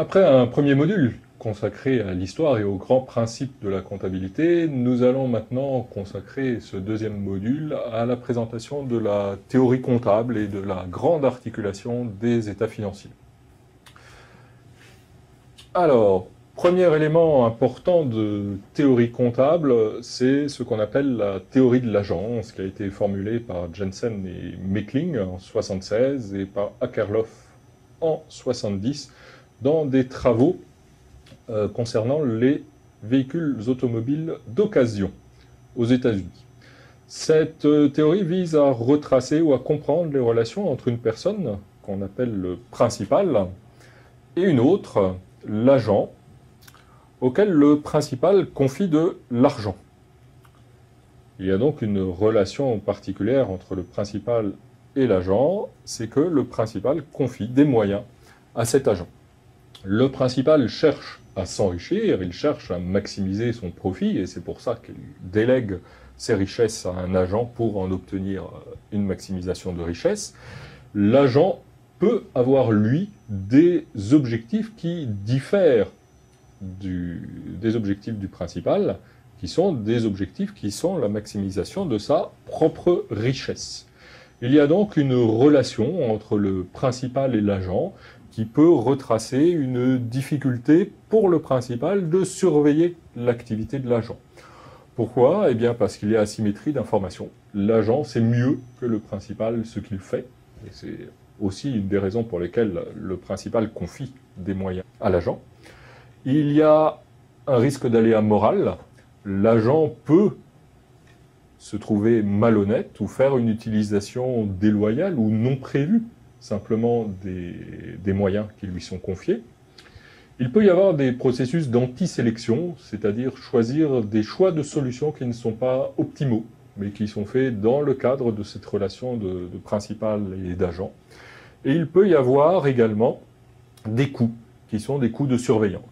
Après un premier module consacré à l'histoire et aux grands principes de la comptabilité, nous allons maintenant consacrer ce deuxième module à la présentation de la théorie comptable et de la grande articulation des états financiers. Alors, premier élément important de théorie comptable, c'est ce qu'on appelle la théorie de l'agence, qui a été formulée par Jensen et Meckling en 1976 et par Akerlof en 1970 dans des travaux concernant les véhicules automobiles d'occasion aux États-Unis. Cette théorie vise à retracer ou à comprendre les relations entre une personne, qu'on appelle le principal, et une autre, l'agent, auquel le principal confie de l'argent. Il y a donc une relation particulière entre le principal et l'agent, c'est que le principal confie des moyens à cet agent. Le principal cherche à s'enrichir, il cherche à maximiser son profit, et c'est pour ça qu'il délègue ses richesses à un agent pour en obtenir une maximisation de richesse. L'agent peut avoir, lui, des objectifs qui diffèrent des objectifs du principal, qui sont des objectifs qui sont la maximisation de sa propre richesse. Il y a donc une relation entre le principal et l'agent qui peut retracer une difficulté pour le principal de surveiller l'activité de l'agent. Pourquoi? Eh bien parce qu'il y a asymétrie d'information. L'agent sait mieux que le principal ce qu'il fait, et c'est aussi une des raisons pour lesquelles le principal confie des moyens à l'agent. Il y a un risque d'aléa moral. L'agent peut se trouver malhonnête ou faire une utilisation déloyale ou non prévue simplement des moyens qui lui sont confiés. Il peut y avoir des processus d'anti-sélection, c'est-à-dire choisir des choix de solutions qui ne sont pas optimaux, mais qui sont faits dans le cadre de cette relation de principal et d'agent. Et il peut y avoir également des coûts, qui sont des coûts de surveillance.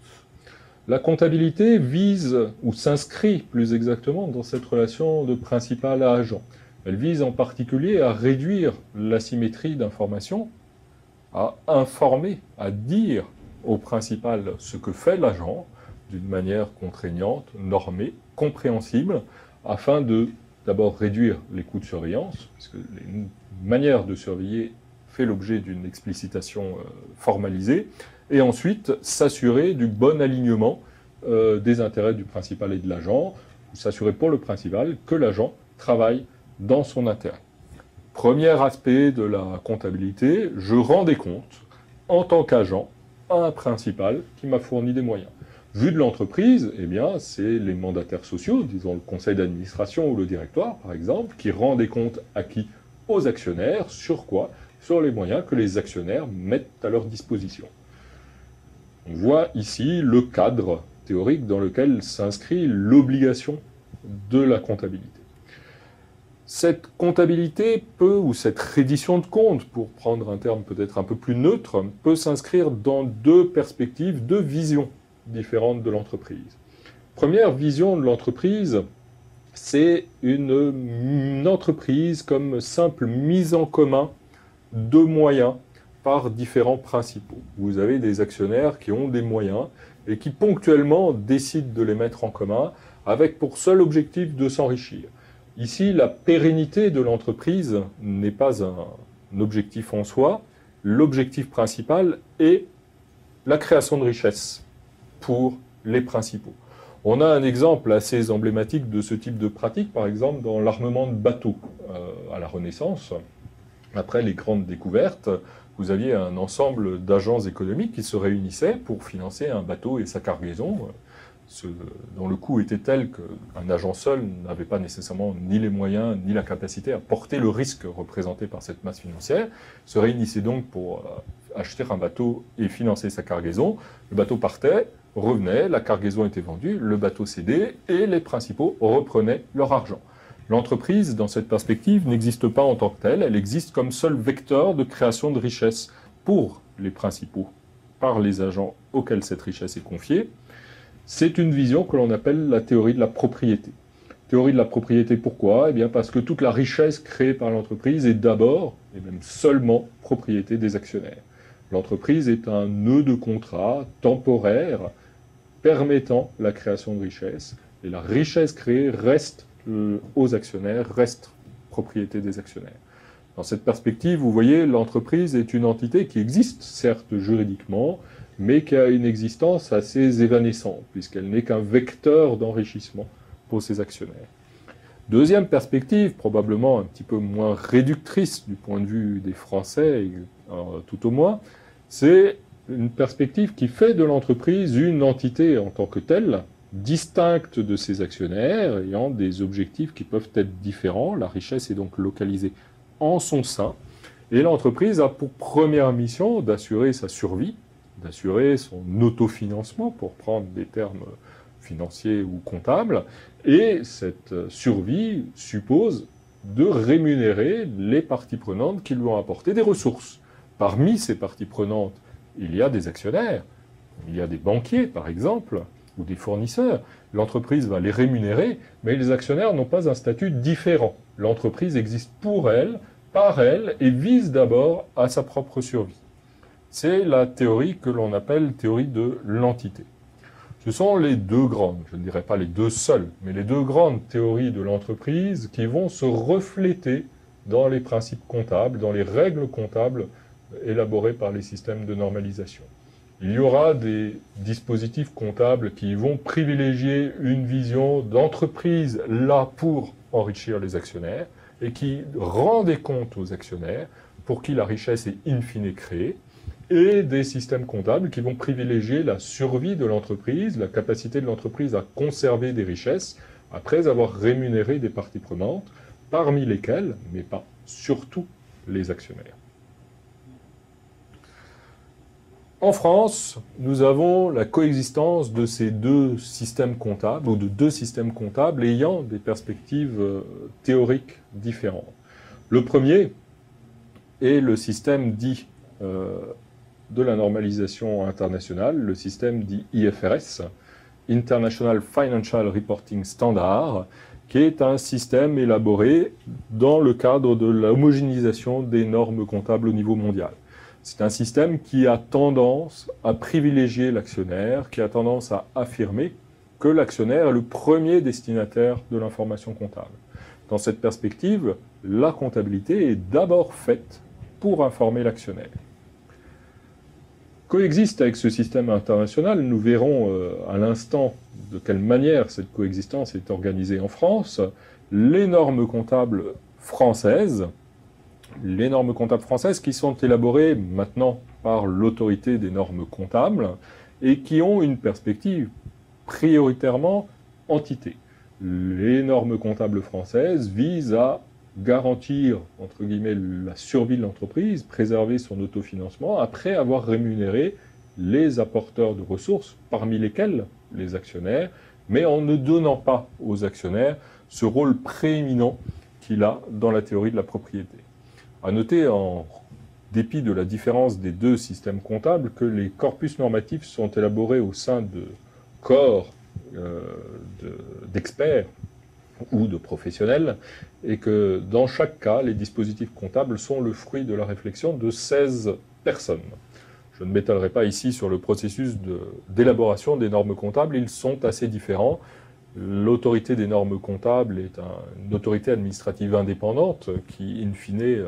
La comptabilité vise, ou s'inscrit plus exactement, dans cette relation de principal à agent. Elle vise en particulier à réduire l'asymétrie d'information, à informer, à dire au principal ce que fait l'agent d'une manière contraignante, normée, compréhensible, afin de d'abord réduire les coûts de surveillance, puisque les manières de surveiller fait l'objet d'une explicitation formalisée, et ensuite s'assurer du bon alignement des intérêts du principal et de l'agent, s'assurer pour le principal que l'agent travaille dans son intérêt. Premier aspect de la comptabilité, je rends des comptes en tant qu'agent à un principal qui m'a fourni des moyens. Vu de l'entreprise, eh bien, c'est les mandataires sociaux, disons le conseil d'administration ou le directoire, par exemple, qui rend des comptes à qui? Aux actionnaires. Sur quoi? Sur les moyens que les actionnaires mettent à leur disposition. On voit ici le cadre théorique dans lequel s'inscrit l'obligation de la comptabilité. Cette comptabilité peut, ou cette reddition de comptes, pour prendre un terme peut-être un peu plus neutre, peut s'inscrire dans deux perspectives, deux visions différentes de l'entreprise. Première vision de l'entreprise, c'est une entreprise comme simple mise en commun de moyens par différents principaux. Vous avez des actionnaires qui ont des moyens et qui ponctuellement décident de les mettre en commun avec pour seul objectif de s'enrichir. Ici, la pérennité de l'entreprise n'est pas un objectif en soi. L'objectif principal est la création de richesse pour les principaux. On a un exemple assez emblématique de ce type de pratique, par exemple dans l'armement de bateaux à la Renaissance. Après les grandes découvertes, vous aviez un ensemble d'agents économiques qui se réunissaient pour financer un bateau et sa cargaison, dont le coût était tel qu'un agent seul n'avait pas nécessairement ni les moyens ni la capacité à porter le risque représenté par cette masse financière, se réunissaient donc pour acheter un bateau et financer sa cargaison. Le bateau partait, revenait, la cargaison était vendue, le bateau cédait et les principaux reprenaient leur argent. L'entreprise, dans cette perspective, n'existe pas en tant que telle, elle existe comme seul vecteur de création de richesse pour les principaux, par les agents auxquels cette richesse est confiée. C'est une vision que l'on appelle la théorie de la propriété. Théorie de la propriété, pourquoi? Eh bien parce que toute la richesse créée par l'entreprise est d'abord, et même seulement, propriété des actionnaires. L'entreprise est un nœud de contrat temporaire permettant la création de richesse. Et la richesse créée reste aux actionnaires, reste propriété des actionnaires. Dans cette perspective, vous voyez, l'entreprise est une entité qui existe, certes juridiquement, mais qui a une existence assez évanescente, puisqu'elle n'est qu'un vecteur d'enrichissement pour ses actionnaires. Deuxième perspective, probablement un petit peu moins réductrice du point de vue des Français, tout au moins, c'est une perspective qui fait de l'entreprise une entité en tant que telle, distincte de ses actionnaires, ayant des objectifs qui peuvent être différents. La richesse est donc localisée en son sein, et l'entreprise a pour première mission d'assurer sa survie, d'assurer son autofinancement, pour prendre des termes financiers ou comptables, et cette survie suppose de rémunérer les parties prenantes qui lui ont apporté des ressources. Parmi ces parties prenantes, il y a des actionnaires, il y a des banquiers par exemple, ou des fournisseurs. L'entreprise va les rémunérer, mais les actionnaires n'ont pas un statut différent. L'entreprise existe pour elle, par elle, et vise d'abord à sa propre survie. C'est la théorie que l'on appelle théorie de l'entité. Ce sont les deux grandes, je ne dirais pas les deux seules, mais les deux grandes théories de l'entreprise qui vont se refléter dans les principes comptables, dans les règles comptables élaborées par les systèmes de normalisation. Il y aura des dispositifs comptables qui vont privilégier une vision d'entreprise là pour enrichir les actionnaires et qui rend des comptes aux actionnaires pour qui la richesse est in fine créée, et des systèmes comptables qui vont privilégier la survie de l'entreprise, la capacité de l'entreprise à conserver des richesses après avoir rémunéré des parties prenantes, parmi lesquelles, mais pas surtout, les actionnaires. En France, nous avons la coexistence de ces deux systèmes comptables, ou de deux systèmes comptables ayant des perspectives théoriques différentes. Le premier est le système dit de la normalisation internationale, le système dit IFRS, International Financial Reporting Standard, qui est un système élaboré dans le cadre de l'homogénéisation des normes comptables au niveau mondial. C'est un système qui a tendance à privilégier l'actionnaire, qui a tendance à affirmer que l'actionnaire est le premier destinataire de l'information comptable. Dans cette perspective, la comptabilité est d'abord faite pour informer l'actionnaire. Coexiste avec ce système international, nous verrons à l'instant de quelle manière cette coexistence est organisée en France, les normes comptables françaises, qui sont élaborées maintenant par l'autorité des normes comptables et qui ont une perspective prioritairement entité. Les normes comptables françaises visent à garantir, entre guillemets, la survie de l'entreprise, préserver son autofinancement, après avoir rémunéré les apporteurs de ressources, parmi lesquels les actionnaires, mais en ne donnant pas aux actionnaires ce rôle prééminent qu'il a dans la théorie de la propriété. À noter, en dépit de la différence des deux systèmes comptables, que les corpus normatifs sont élaborés au sein de corps d'experts ou de professionnels, et que dans chaque cas, les dispositifs comptables sont le fruit de la réflexion de 16 personnes. Je ne m'étalerai pas ici sur le processus d'élaboration des normes comptables, ils sont assez différents. L'autorité des normes comptables est une autorité administrative indépendante qui, in fine,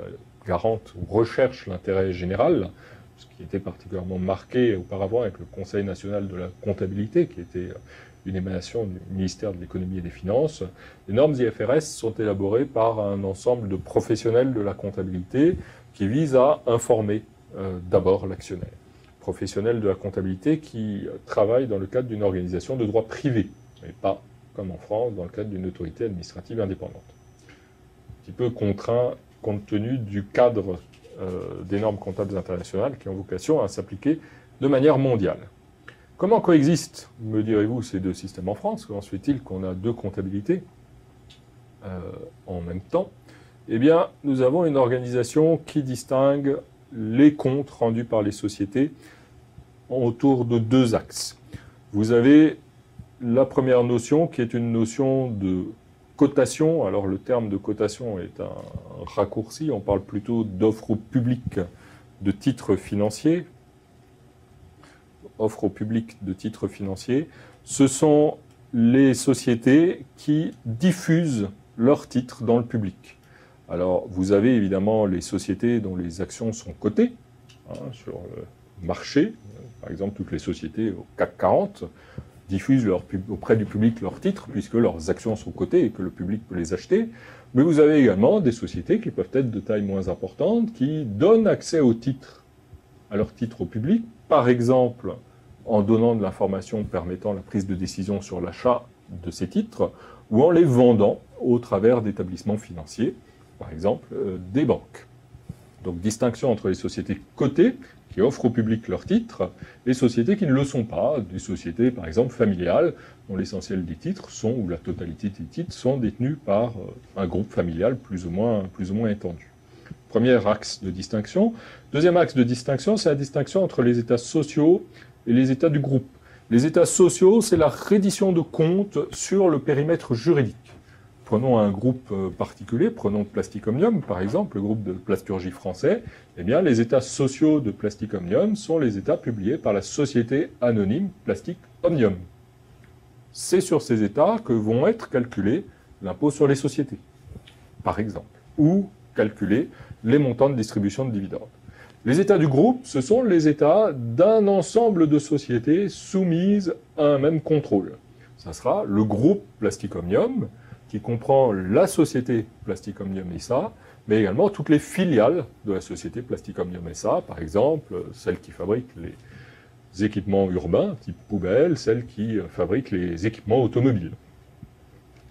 garante ou recherche l'intérêt général, ce qui était particulièrement marqué auparavant avec le Conseil national de la comptabilité, qui était une émanation du ministère de l'économie et des finances. Les normes IFRS sont élaborées par un ensemble de professionnels de la comptabilité qui visent à informer d'abord l'actionnaire. Professionnels de la comptabilité qui travaillent dans le cadre d'une organisation de droit privé, mais pas, comme en France, dans le cadre d'une autorité administrative indépendante. Un petit peu contraint compte tenu du cadre des normes comptables internationales qui ont vocation à s'appliquer de manière mondiale. Comment coexistent, me direz-vous, ces deux systèmes en France? Comment se fait-il qu'on a deux comptabilités en même temps? Eh bien, nous avons une organisation qui distingue les comptes rendus par les sociétés autour de deux axes. Vous avez la première notion qui est une notion de cotation. Alors le terme de cotation est un raccourci, on parle plutôt d'offre au public de titres financiers, offre au public de titres financiers, ce sont les sociétés qui diffusent leurs titres dans le public. Alors, vous avez évidemment les sociétés dont les actions sont cotées sur le marché. Par exemple, toutes les sociétés au CAC 40 diffusent auprès du public leurs titres, puisque leurs actions sont cotées et que le public peut les acheter. Mais vous avez également des sociétés qui peuvent être de taille moins importante, qui donnent accès aux titres, à leurs titres au public, par exemple en donnant de l'information permettant la prise de décision sur l'achat de ces titres, ou en les vendant au travers d'établissements financiers, par exemple des banques. Donc distinction entre les sociétés cotées, qui offrent au public leurs titres, et sociétés qui ne le sont pas, des sociétés par exemple familiales, dont l'essentiel des titres sont, ou la totalité des titres, sont détenus par un groupe familial plus ou moins étendu. Premier axe de distinction. Deuxième axe de distinction, c'est la distinction entre les états sociaux et les états du groupe. Les états sociaux, c'est la reddition de comptes sur le périmètre juridique. Prenons un groupe particulier, prenons Plastic Omnium, par exemple, le groupe de plasturgie français. Eh bien, les états sociaux de Plastic Omnium sont les états publiés par la société anonyme Plastic Omnium. C'est sur ces états que vont être calculés l'impôt sur les sociétés, par exemple, ou calculés les montants de distribution de dividendes. Les états du groupe, ce sont les états d'un ensemble de sociétés soumises à un même contrôle. Ça sera le groupe Plastic Omnium, qui comprend la société Plastic Omnium SA, mais également toutes les filiales de la société Plastic Omnium SA, par exemple, celles qui fabriquent les équipements urbains, type poubelle, celles qui fabriquent les équipements automobiles.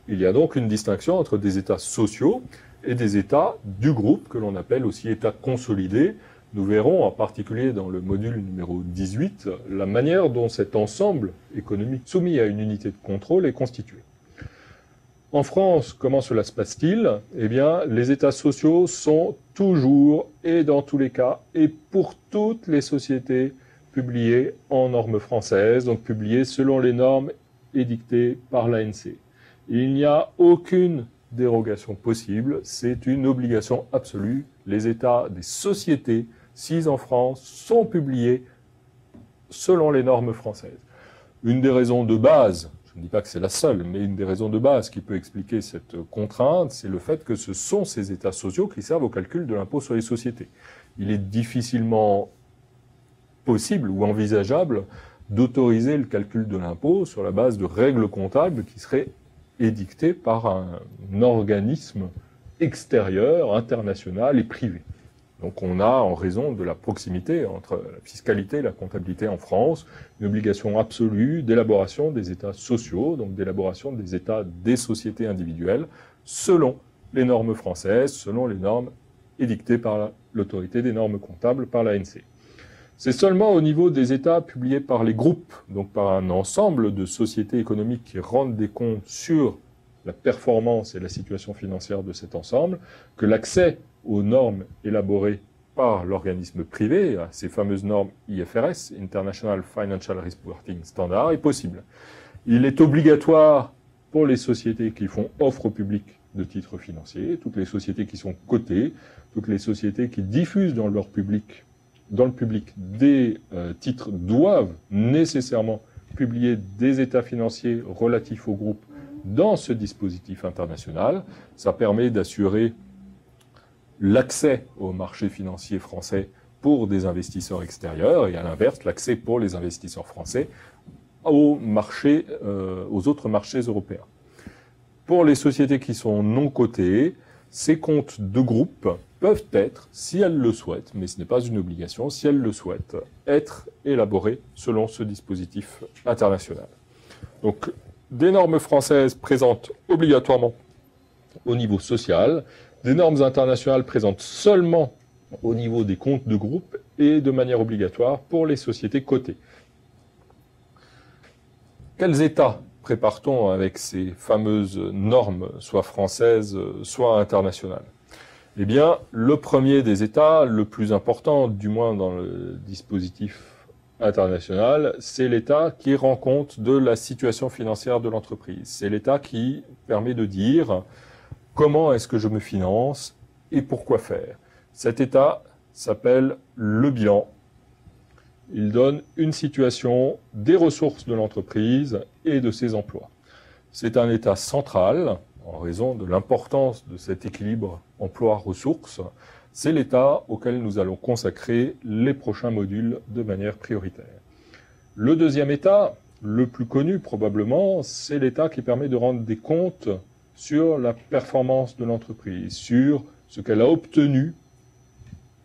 Il y a donc une distinction entre des états sociaux et des états du groupe, que l'on appelle aussi états consolidés. Nous verrons, en particulier dans le module numéro 18, la manière dont cet ensemble économique soumis à une unité de contrôle est constitué. En France, comment cela se passe-t-il? Eh bien, les états sociaux sont toujours, et dans tous les cas, et pour toutes les sociétés, publiés en normes françaises, donc publiés selon les normes édictées par l'ANC. Il n'y a aucune dérogation possible, c'est une obligation absolue. Les états des sociétés sises en France sont publiés selon les normes françaises. Une des raisons de base, je ne dis pas que c'est la seule, mais une des raisons de base qui peut expliquer cette contrainte, c'est le fait que ce sont ces états sociaux qui servent au calcul de l'impôt sur les sociétés. Il est difficilement possible ou envisageable d'autoriser le calcul de l'impôt sur la base de règles comptables qui seraient édictées par un organisme extérieur, international et privé. Donc on a, en raison de la proximité entre la fiscalité et la comptabilité en France, une obligation absolue d'élaboration des états sociaux, donc d'élaboration des états des sociétés individuelles, selon les normes françaises, selon les normes édictées par l'autorité des normes comptables, par l'ANC. C'est seulement au niveau des états publiés par les groupes, donc par un ensemble de sociétés économiques qui rendent des comptes sur la performance et la situation financière de cet ensemble, que l'accès aux normes élaborées par l'organisme privé, à ces fameuses normes IFRS, International Financial Reporting Standard, est possible. Il est obligatoire pour les sociétés qui font offre au public de titres financiers, toutes les sociétés qui sont cotées, toutes les sociétés qui diffusent dans le public des titres doivent nécessairement publier des états financiers relatifs au groupe dans ce dispositif international. Ça permet d'assurer l'accès au marché financier français pour des investisseurs extérieurs et à l'inverse, l'accès pour les investisseurs français aux autres marchés européens. Pour les sociétés qui sont non cotées, ces comptes de groupe peuvent être, si elles le souhaitent, mais ce n'est pas une obligation, si elles le souhaitent, être élaborés selon ce dispositif international. Donc, des normes françaises présentes obligatoirement au niveau social, des normes internationales présentes seulement au niveau des comptes de groupe et de manière obligatoire pour les sociétés cotées. Quels états prépare-t-on avec ces fameuses normes, soit françaises, soit internationales? Eh bien, le premier des états, le plus important, du moins dans le dispositif international, c'est l'état qui rend compte de la situation financière de l'entreprise. C'est l'état qui permet de dire comment est-ce que je me finance et pourquoi faire. Cet état s'appelle le bilan. Il donne une situation des ressources de l'entreprise et de ses emplois. C'est un état central, en raison de l'importance de cet équilibre emploi-ressources. C'est l'état auquel nous allons consacrer les prochains modules de manière prioritaire. Le deuxième état, le plus connu probablement, c'est l'état qui permet de rendre des comptes sur la performance de l'entreprise, sur ce qu'elle a obtenu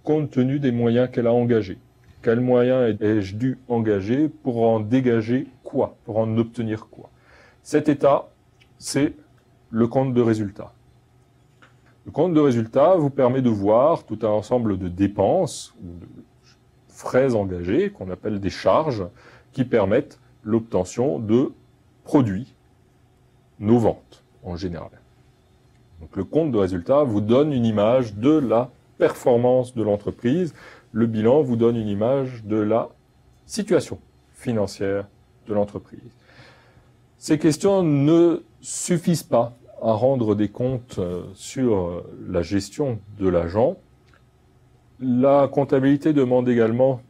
compte tenu des moyens qu'elle a engagés. Quels moyens ai-je dû engager pour en dégager quoi, pour en obtenir quoi? Cet état, c'est le compte de résultat. Le compte de résultat vous permet de voir tout un ensemble de dépenses ou de frais engagés, qu'on appelle des charges, qui permettent l'obtention de produits, nos ventes en général. Donc le compte de résultat vous donne une image de la performance de l'entreprise. Le bilan vous donne une image de la situation financière de l'entreprise. Ces questions ne suffisent pas à rendre des comptes sur la gestion de l'agent. La comptabilité demande également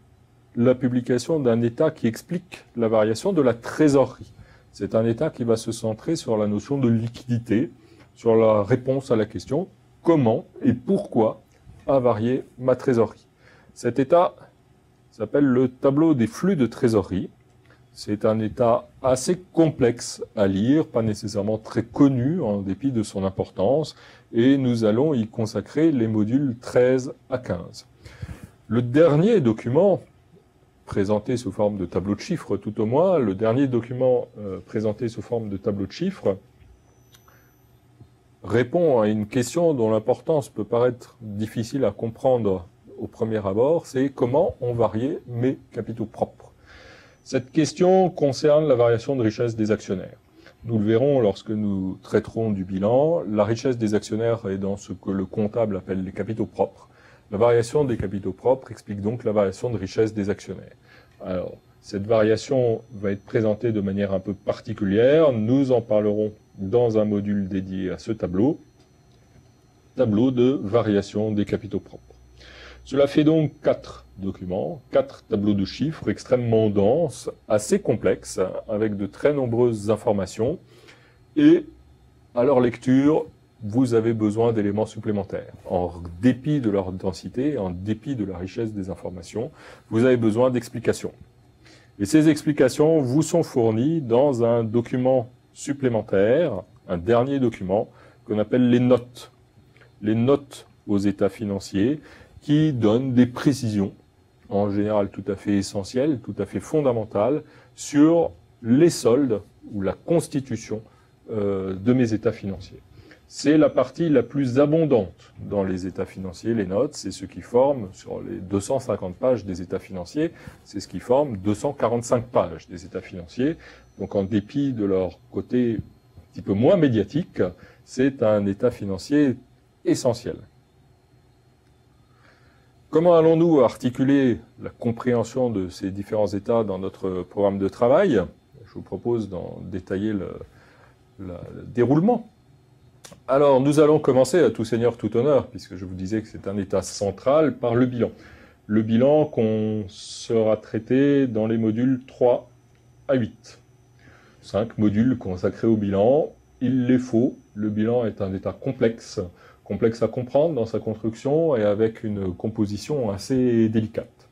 la publication d'un état qui explique la variation de la trésorerie. C'est un état qui va se centrer sur la notion de liquidité, sur la réponse à la question « Comment et pourquoi a varié ma trésorerie ?» Cet état s'appelle le tableau des flux de trésorerie. C'est un état assez complexe à lire, pas nécessairement très connu en dépit de son importance, et nous allons y consacrer les modules 13 à 15. Le dernier document, présenté sous forme de tableau de chiffres tout au moins, le dernier document présenté sous forme de tableau de chiffres, répond à une question dont l'importance peut paraître difficile à comprendre au premier abord, c'est comment ont varié mes capitaux propres. Cette question concerne la variation de richesse des actionnaires. Nous le verrons lorsque nous traiterons du bilan. La richesse des actionnaires est dans ce que le comptable appelle les capitaux propres. La variation des capitaux propres explique donc la variation de richesse des actionnaires. Alors, cette variation va être présentée de manière un peu particulière. Nous en parlerons dans un module dédié à ce tableau de variation des capitaux propres. Cela fait donc 4 documents, 4 tableaux de chiffres extrêmement denses, assez complexes, avec de très nombreuses informations. Et à leur lecture, vous avez besoin d'éléments supplémentaires. En dépit de leur densité, en dépit de la richesse des informations, vous avez besoin d'explications. Et ces explications vous sont fournies dans un document supplémentaire, un dernier document, qu'on appelle les notes. Les notes aux états financiers, qui donnent des précisions, en général tout à fait essentielles, tout à fait fondamentales, sur les soldes ou la constitution de mes états financiers. C'est la partie la plus abondante dans les états financiers, les notes, c'est ce qui forme, sur les 250 pages des états financiers, c'est ce qui forme 245 pages des états financiers. Donc en dépit de leur côté un petit peu moins médiatique, c'est un état financier essentiel. Comment allons-nous articuler la compréhension de ces différents états dans notre programme de travail? Je vous propose d'en détailler le déroulement. Alors, nous allons commencer à tout seigneur, tout honneur, puisque je vous disais que c'est un état central, par le bilan. Le bilan qu'on sera traité dans les modules 3 à 8. 5 modules consacrés au bilan. Il les faut. Le bilan est un état complexe à comprendre dans sa construction et avec une composition assez délicate.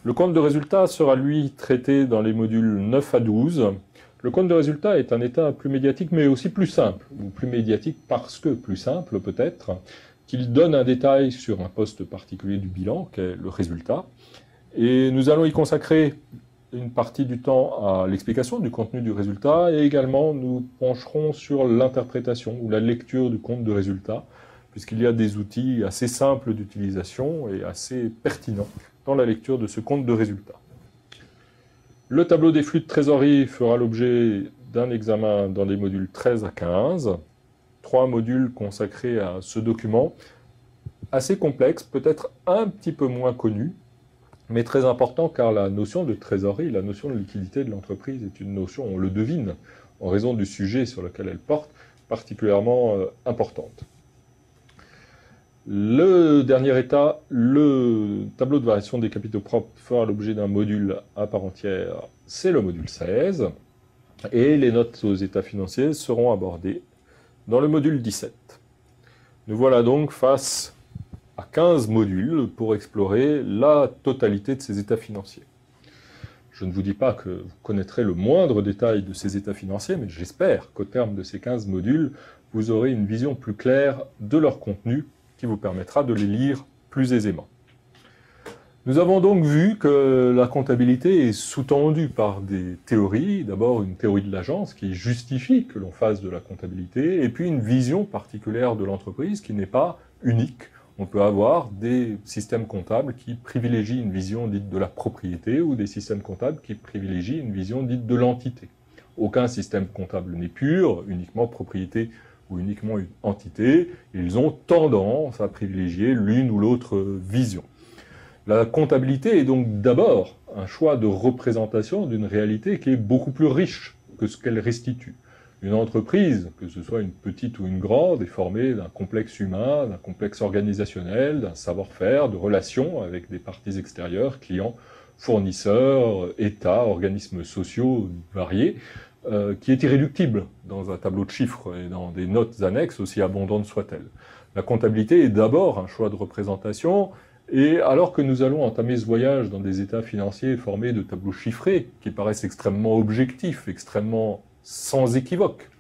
Le compte de résultat sera lui traité dans les modules 9 à 12. Le compte de résultat est un état plus médiatique mais aussi plus simple, ou plus médiatique parce que plus simple peut-être, qu'il donne un détail sur un poste particulier du bilan, qui est le résultat. Et nous allons y consacrer une partie du temps à l'explication du contenu du résultat et également nous pencherons sur l'interprétation ou la lecture du compte de résultat, puisqu'il y a des outils assez simples d'utilisation et assez pertinents dans la lecture de ce compte de résultat. Le tableau des flux de trésorerie fera l'objet d'un examen dans les modules 13 à 15, 3 modules consacrés à ce document, assez complexe, peut-être un petit peu moins connu, mais très important car la notion de trésorerie, la notion de liquidité de l'entreprise est une notion, on le devine, en raison du sujet sur lequel elle porte, particulièrement importante. Le dernier état, le tableau de variation des capitaux propres fera l'objet d'un module à part entière, c'est le module 16, et les notes aux états financiers seront abordées dans le module 17. Nous voilà donc face à 15 modules pour explorer la totalité de ces états financiers. Je ne vous dis pas que vous connaîtrez le moindre détail de ces états financiers, mais j'espère qu'au terme de ces 15 modules, vous aurez une vision plus claire de leur contenu qui vous permettra de les lire plus aisément. Nous avons donc vu que la comptabilité est sous-tendue par des théories. D'abord une théorie de l'agence qui justifie que l'on fasse de la comptabilité, et puis une vision particulière de l'entreprise qui n'est pas unique. On peut avoir des systèmes comptables qui privilégient une vision dite de la propriété ou des systèmes comptables qui privilégient une vision dite de l'entité. Aucun système comptable n'est pur, uniquement propriété ou uniquement une entité. Ils ont tendance à privilégier l'une ou l'autre vision. La comptabilité est donc d'abord un choix de représentation d'une réalité qui est beaucoup plus riche que ce qu'elle restitue. Une entreprise, que ce soit une petite ou une grande, est formée d'un complexe humain, d'un complexe organisationnel, d'un savoir-faire, de relations avec des parties extérieures, clients, fournisseurs, États, organismes sociaux variés, qui est irréductible dans un tableau de chiffres et dans des notes annexes, aussi abondantes soient-elles. La comptabilité est d'abord un choix de représentation, et alors que nous allons entamer ce voyage dans des états financiers formés de tableaux chiffrés, qui paraissent extrêmement objectifs, extrêmement sans équivoque,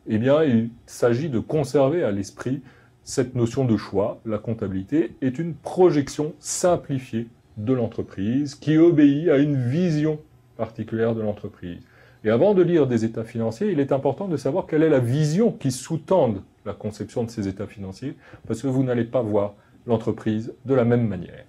eh bien, il s'agit de conserver à l'esprit cette notion de choix. La comptabilité est une projection simplifiée de l'entreprise qui obéit à une vision particulière de l'entreprise. Et avant de lire des états financiers, il est important de savoir quelle est la vision qui sous-tend la conception de ces états financiers, parce que vous n'allez pas voir l'entreprise de la même manière.